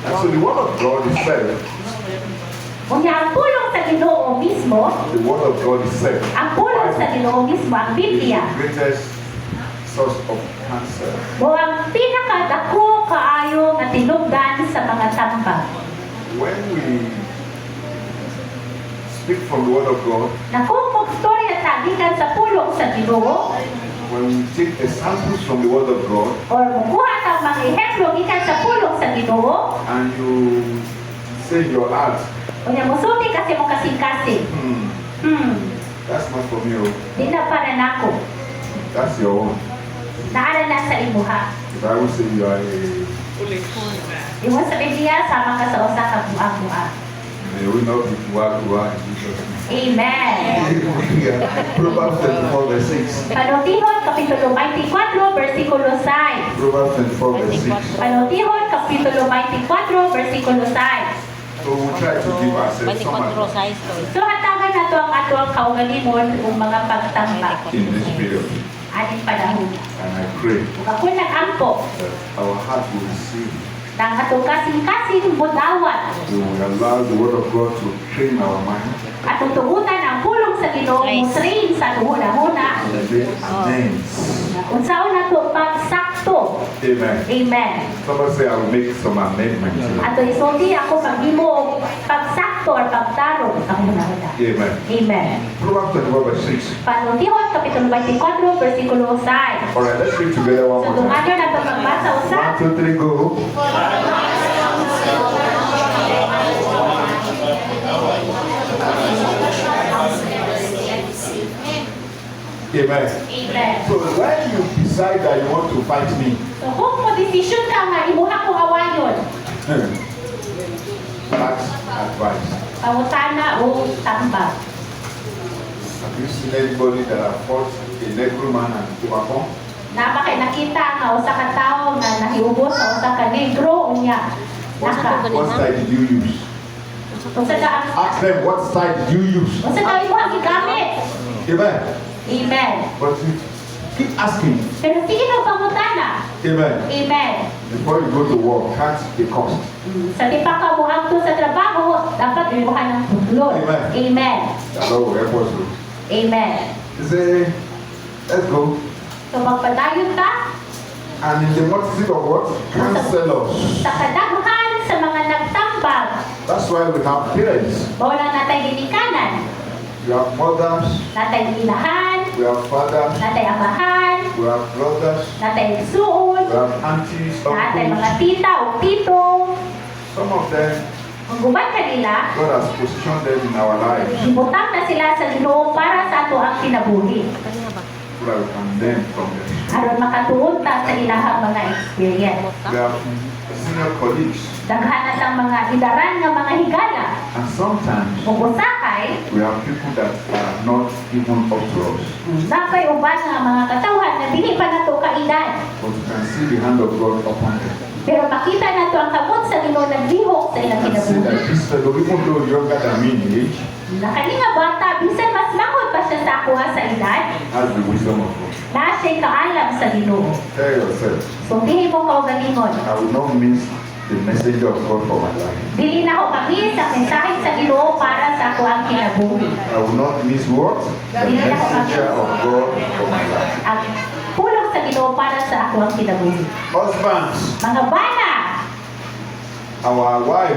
And so the word of God is said, Kung ang pulong sa Ginoo mismo, the word of God is said, ang pulong sa Ginoo mismo, ang Biblia, the greatest source of cancer. mo ang pinakadako kaayo nga tinubdan sa mga tambag. When we speak from the word of God, Na kung magstorya tagikan sa pulong sa Ginoo, when we take examples from the word of God, or mukuha tang mga ehemplo gikan sa pulong sa Ginoo, and you say in your heart, unya musulti kasi mo kasing-kasing. that's not for me, oh. Di na para nako. That's your own. Naara na sa imuha. The Bible says you are a, Iwan sa Biblia, sama ka sa usa ka buang-buang. may we not be kuwa in Jesus' name. Amen. Proverbs 24 verse 6. Panutihon, Kapitulo 24, versikulo 6. Proverbs 24 verse 6. Panutihon, Kapitulo 24, versikulo 6. So we'll try to give ourselves some 24 advice size to. So, hatagan na to ang atong kaugalimon kung mga pagtambak. in this period. Ating panahon. And I pray Kung ako nag-ampo, that our heart will receive. ng atong kasing-kasing budawat, We will allow the word of God to train our mind. at tutugutan ang pulong sa Ginoo musrin sa tuhuna-huna. And then amends. Unsaon na to pagsakto. Amen. Amen. Somebody say, I will make some amendments. Ato isulti ako maghimo og pagsakto or pagtarong sa hunahuna. Amen. Amen. Proverbs 24 verse 6. Panutihon, Kapitulo 24, versikulo 6. Alright, let's read together one So, more time. tungan nyo na ito magbasa usa. 1, 2, 3, go. Amen. Amen. So when you decide that you want to fight me, So, kung mo desisyon ka nga, imuha kong awayon, that's advice. pangutana o tambag. Have you seen anybody that have fought a Negro man and overcome? Na ba kay nakita nga usa ka tawo nga nahiubos sa usa ka negro unya. Naka. What side did you use? Usa ka Ask them, what side did you use? usa ka imuha gigamit. Amen. Amen. But you keep asking. Pero sige ka pangutana. Amen. Amen. Before you go to war, count the cost. Sa di pa ka muangto sa trabaho, dapat imuha ng tuglon. Amen. Amen. The Lord will help us. Amen. You say, let's go. So magpadayon ka And in the multitude of what? Counselors. sa kadaghan sa mga nagtambag. That's why we have parents. Wala natay ginikanan, We have mothers. natay inahan, We have fathers. natay amahan, We have brothers. natay igsuon, We have aunties. natay mga Uncles. tita o tito. Some of them, Ang guban kanila, God has positioned them in our lives ibutang na sila sa Ginoo para sa ato ang kinabuhi. so that we can learn from them. Aron makatuon ta sa ilahang mga experience. We have senior colleagues. Daghanas ang mga idaran nga mga higala. And sometimes Ug usakay, we have people that are not even up to us. napay uban nga mga katawhan na dili pa nato kaedad. But we can see the hand of God upon them. Pero makita nato ang kamot sa Ginoo naglihok sa ilang And see kinabuhi. that this fellow, even though younger than me in age, Nakani nga bata, bisan mas mangod pa siya sa akuha sa edad, has the wisdom of God. na siya'y kaalam sa Ginoo. Tell yourself, Sumbihin mo kaugalingon. I will not miss the messenger of God for my life. Dili na ako kami sa mensahe sa Ginoo para sa ako ang kinabuhi. I will not miss what? The messenger of God for my life. Ang pulong sa Ginoo para sa ako ang kinabuhi. Husbands, Mga bana, our wives